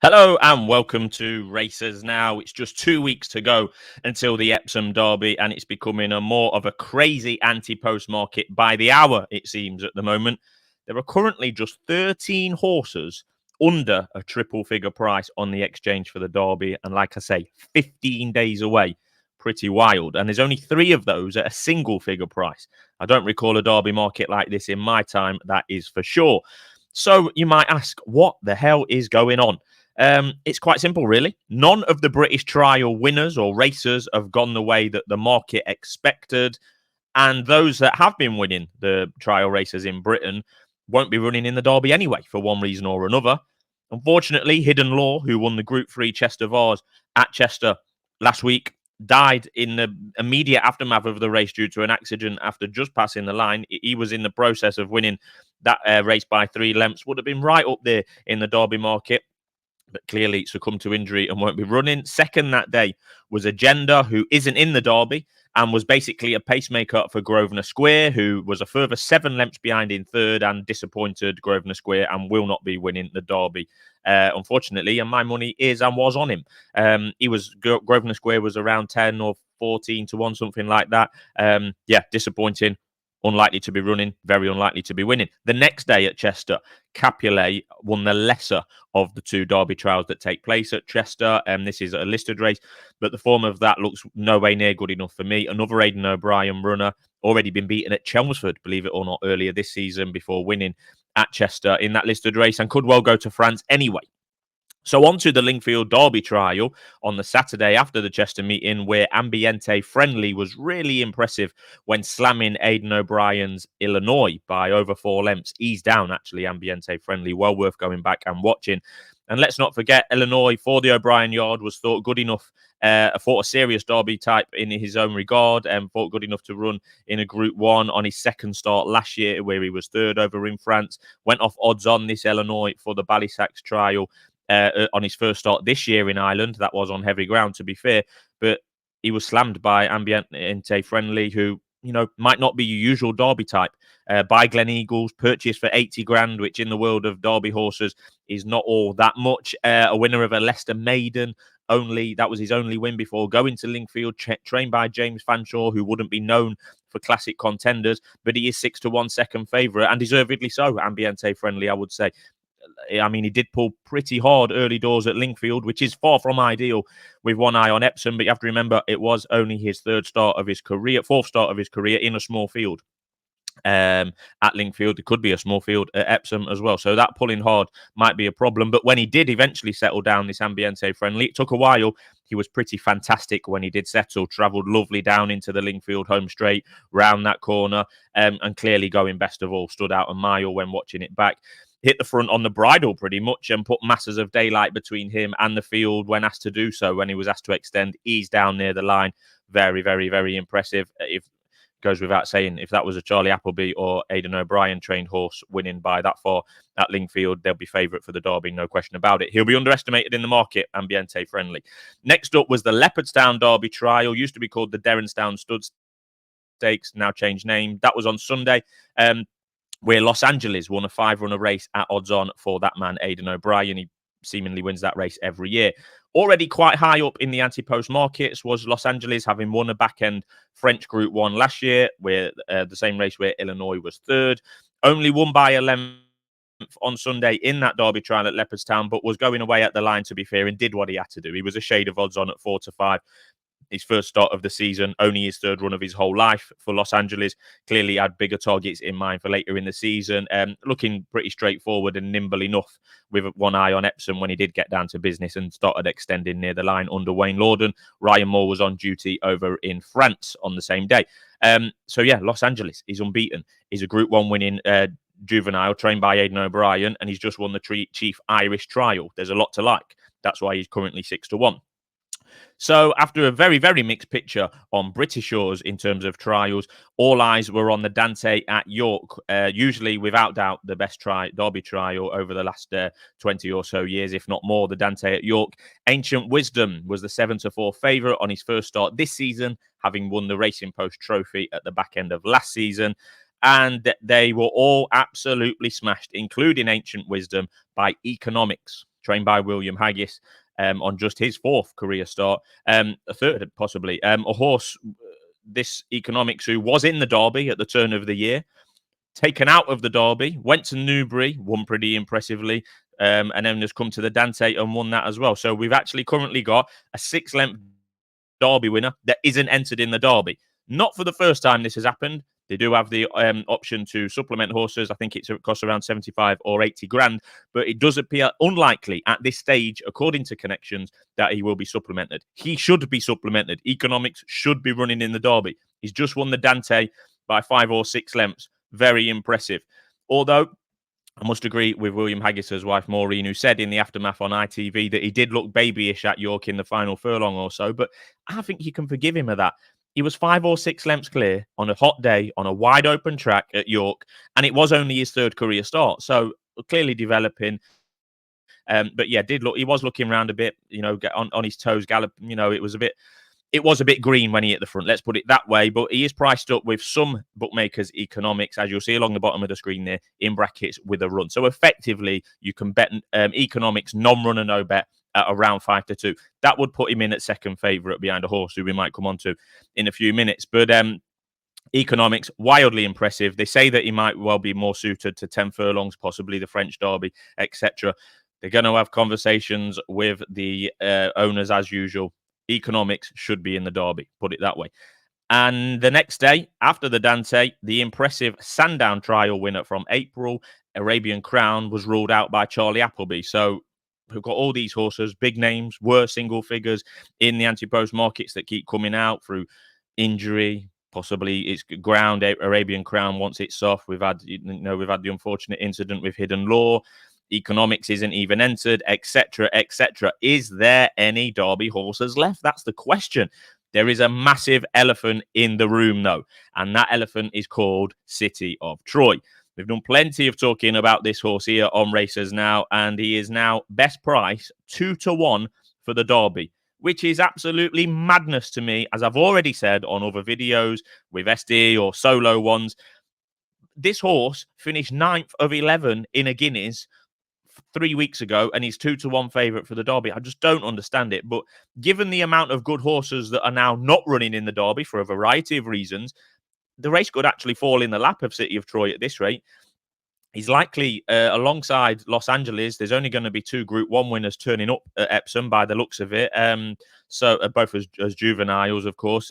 Hello and welcome to Racers Now. It's just 2 weeks to go until the Epsom Derby, and it's becoming a more of a crazy anti-post market by the hour, it seems, at the moment. There are currently just 13 horses under a triple figure price on the exchange for the Derby, and like I say, 15 days away. Pretty wild. And there's only 3 of those at a single figure price. I don't recall a Derby market like this in my time, that is for sure. So you might ask, what the hell is going on? It's quite simple, really. None of the British trial winners or racers have gone the way that the market expected. And those that have been winning the trial races in Britain won't be running in the Derby anyway, for one reason or another. Unfortunately, Hidden Law, who won the Group 3 Chester Vars at Chester last week, died in the immediate aftermath of the race due to an accident after just passing the line. He was in the process of winning that race by 3 lengths, would have been right up there in the Derby market, but clearly succumbed to injury and won't be running. Second that day was Agenda, who isn't in the Derby and was basically a pacemaker for Grosvenor Square, who was a further 7 lengths behind in third and disappointed Grosvenor Square and will not be winning the Derby, unfortunately. And my money is and was on him. Grosvenor Square was around 10 or 14 to 1, something like that. Disappointing. Unlikely to be running, very unlikely to be winning. The next day at Chester, Capulet won the lesser of the 2 Derby trials that take place at Chester. This is a listed race, but the form of that looks no way near good enough for me. Another Aidan O'Brien runner, already been beaten at Chelmsford, believe it or not, earlier this season before winning at Chester in that listed race, and could well go to France anyway. So on to the Lingfield Derby trial on the Saturday after the Chester meeting, where Ambiente Friendly was really impressive when slamming Aidan O'Brien's Illinois by over 4 lengths. Ease down, actually, Ambiente Friendly. Well worth going back and watching. And let's not forget, Illinois, for the O'Brien yard, was thought good enough, thought a serious Derby type in his own regard, and thought good enough to run in a Group 1 on his second start last year, where he was third over in France. Went off odds on this Illinois for the Ballysax trial. On his first start this year in Ireland. That was on heavy ground, to be fair, but he was slammed by Ambiente Friendly, who, might not be your usual Derby type, by Glen Eagles, purchased for 80 grand, which in the world of Derby horses is not all that much. A winner of a Leicester Maiden. That was his only win before going to Lingfield, trained by James Fanshawe, who wouldn't be known for classic contenders, but he is 6-1 second favourite, and deservedly so. Ambiente Friendly, I would say. I mean, he did pull pretty hard early doors at Lingfield, which is far from ideal with one eye on Epsom. But you have to remember, it was only his fourth start of his career in a small field. At Lingfield, it could be a small field at Epsom as well. So that pulling hard might be a problem. But when he did eventually settle down, this Ambiente Friendly, it took a while. He was pretty fantastic when he did settle, travelled lovely down into the Lingfield home straight, round that corner, and clearly going best of all, stood out a mile when watching it back. Hit the front on the bridle pretty much and put masses of daylight between him and the field when asked to do so. When he was asked to extend, ease down near the line. Very, very, very impressive. If goes without saying, if that was a Charlie Appleby or Aidan O'Brien trained horse winning by that far at Lingfield, they'll be favourite for the Derby, no question about it. He'll be underestimated in the market, Ambiente Friendly. Next up was the Leopardstown Derby trial, used to be called the Derrinstown Stud Stakes, now changed name. That was on Sunday. Where Los Angeles won a 5-runner race at odds on for that man, Aidan O'Brien. He seemingly wins that race every year. Already quite high up in the anti-post markets was Los Angeles, having won a back-end French Group 1 last year, where the same race where Illinois was third. Only won by a length on Sunday in that Derby trial at Leopardstown, but was going away at the line, to be fair, and did what he had to do. He was a shade of odds on at 4-5. His first start of the season, only his third run of his whole life for Los Angeles. Clearly had bigger targets in mind for later in the season. Looking pretty straightforward and nimble enough with one eye on Epsom when he did get down to business and started extending near the line under Wayne Lorden. Ryan Moore was on duty over in France on the same day. Los Angeles is unbeaten. He's a Group 1 winning juvenile trained by Aidan O'Brien, and he's just won the Chief Irish Trial. There's a lot to like. That's why he's currently 6-1. So after a very, very mixed picture on British shores in terms of trials, all eyes were on the Dante at York, usually without doubt the best Derby trial over the last 20 or so years, if not more, the Dante at York. Ancient Wisdom was the 7-4 favourite on his first start this season, having won the Racing Post Trophy at the back end of last season. And they were all absolutely smashed, including Ancient Wisdom, by Economics. trained by William Haggis on just his fourth career start, a third possibly. A horse, this Economics, who was in the Derby at the turn of the year, taken out of the Derby, went to Newbury, won pretty impressively, and then has come to the Dante and won that as well. So we've actually currently got a 6-length Derby winner that isn't entered in the Derby. Not for the first time this has happened. They do have the option to supplement horses. I think it costs around 75 or 80 grand, but it does appear unlikely at this stage, according to connections, that he will be supplemented. He should be supplemented. Economics should be running in the Derby. He's just won the Dante by 5 or 6 lengths. Very impressive. Although I must agree with William Haggis's wife, Maureen, who said in the aftermath on ITV that he did look babyish at York in the final furlong or so, but I think you can forgive him of that. He was 5 or 6 lengths clear on a hot day on a wide open track at York, and it was only his third career start. So clearly developing. But yeah, he was looking around a bit, on his toes, gallop. It was a bit green when he hit the front, let's put it that way, but he is priced up with some bookmakers' Economics, as you'll see along the bottom of the screen there, in brackets with a run. So effectively, you can bet Economics non-runner no bet at around 5-2. That would put him in at second favourite behind a horse who we might come on to in a few minutes. But Economics, wildly impressive. They say that he might well be more suited to 10 furlongs, possibly the French Derby, etc. They're going to have conversations with the owners as usual. Economics should be in the Derby, put it that way. And the next day, after the Dante, the impressive Sandown trial winner from April, Arabian Crown, was ruled out by Charlie Appleby. So we've got all these horses, big names, were single figures in the anti-post markets that keep coming out through injury. Possibly it's ground. Arabian Crown once it's off. We've had the unfortunate incident with Hidden Law. Economics isn't even entered, etc., etc. Is there any Derby horses left? That's the question. There is a massive elephant in the room, though, and that elephant is called City of Troy. We've done plenty of talking about this horse here on Racers Now, and he is now best price 2-1 for the Derby, which is absolutely madness to me, as I've already said on other videos with SD or solo ones. This horse finished 9th of 11 in a Guineas 3 weeks ago, and he's 2-1 favourite for the Derby. I just don't understand it. But given the amount of good horses that are now not running in the Derby for a variety of reasons, the race could actually fall in the lap of City of Troy at this rate. He's likely, alongside Los Angeles, there's only going to be 2 Group 1 winners turning up at Epsom by the looks of it. So both as juveniles, of course.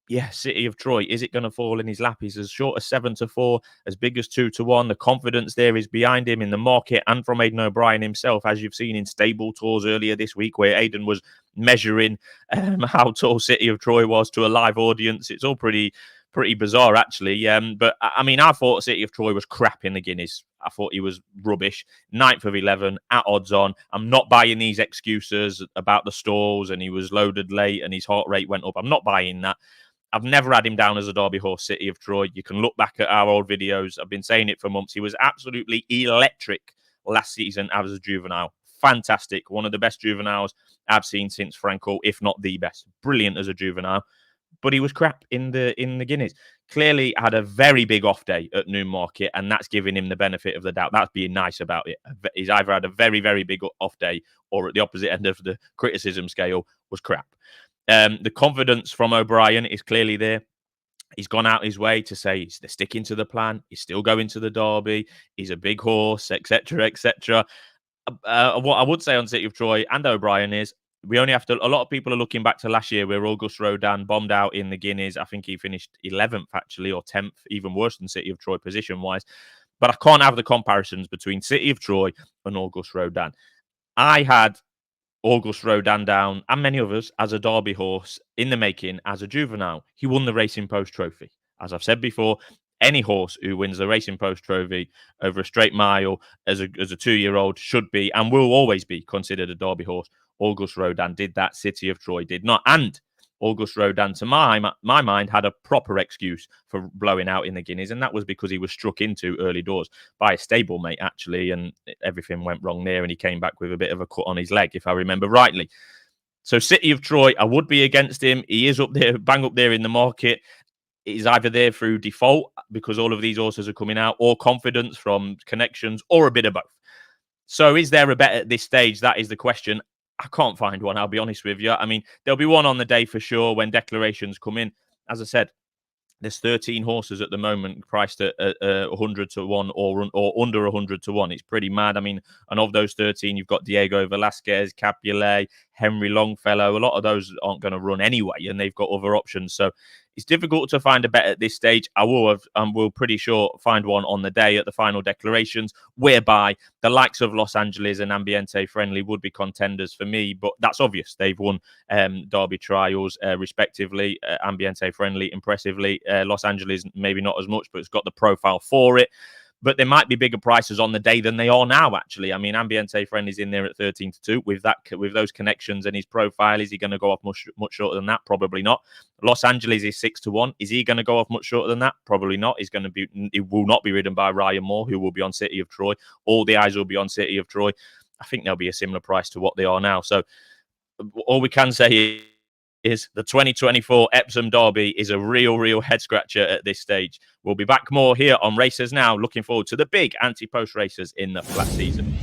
Yeah, City of Troy, is it going to fall in his lap? He's as short as 7-4, as big as 2-1. The confidence there is behind him in the market and from Aidan O'Brien himself, as you've seen in stable tours earlier this week, where Aidan was measuring how tall City of Troy was to a live audience. It's all pretty bizarre, actually. But I mean, I thought City of Troy was crap in the Guineas. I thought he was rubbish. 9th of 11 at odds on. I'm not buying these excuses about the stalls and he was loaded late and his heart rate went up. I'm not buying that. I've never had him down as a Derby horse, City of Troy. You can look back at our old videos. I've been saying it for months. He was absolutely electric last season as a juvenile. Fantastic. One of the best juveniles I've seen since Franco, if not the best. Brilliant as a juvenile. But he was crap in the Guineas. Clearly had a very big off day at Newmarket, and that's giving him the benefit of the doubt. That's being nice about it. He's either had a very, very big off day, or at the opposite end of the criticism scale was crap. The confidence from O'Brien is clearly there. He's gone out his way to say they're sticking to the plan. He's still going to the Derby. He's a big horse, etc., etc. What I would say on City of Troy and O'Brien is we only have to. A lot of people are looking back to last year where Auguste Rodin bombed out in the Guineas. I think he finished 11th actually, or 10th, even worse than City of Troy position wise. But I can't have the comparisons between City of Troy and Auguste Rodin. I had Auguste Rodin down, and many others, as a Derby horse in the making as a juvenile. He won the Racing Post Trophy. As I've said before, any horse who wins the Racing Post Trophy over a straight mile as a 2-year-old should be and will always be considered a Derby horse. Auguste Rodin did that. City of Troy did not. And Auguste Rodin, to my mind, had a proper excuse for blowing out in the Guineas, and that was because he was struck into early doors by a stablemate, actually, and everything went wrong there, and he came back with a bit of a cut on his leg, if I remember rightly. So City of Troy, I would be against him. He is up there, bang up there in the market. He's either there through default, because all of these horses are coming out, or confidence from connections, or a bit of both. So is there a bet at this stage? That is the question. I can't find one, I'll be honest with you. I mean, there'll be one on the day for sure when declarations come in. As I said, there's 13 horses at the moment priced at 100 to 1 or under 100 to 1. It's pretty mad. I mean, and of those 13, you've got Diego Velasquez, Capulet, Henry Longfellow. A lot of those aren't going to run anyway, and they've got other options. So it's difficult to find a bet at this stage. I will pretty sure find one on the day at the final declarations, whereby the likes of Los Angeles and Ambiente Friendly would be contenders for me. But that's obvious. They've won Derby trials respectively. Ambiente Friendly impressively. Los Angeles maybe not as much, but it's got the profile for it. But there might be bigger prices on the day than they are now. Actually, I mean, Ambiente Friendly's in there at 13 to 2 with those connections and his profile. Is he going to go off much shorter than that? Probably not. Los Angeles is 6 to 1. Is he going to go off much shorter than that? Probably not. He will not be ridden by Ryan Moore, who will be on City of Troy. All the eyes will be on City of Troy. I think they'll be a similar price to what they are now. So all we can say is the 2024 Epsom Derby is a real head scratcher at this stage. We'll be back more here on Racers Now. Looking forward to the big anti-post races in the flat season.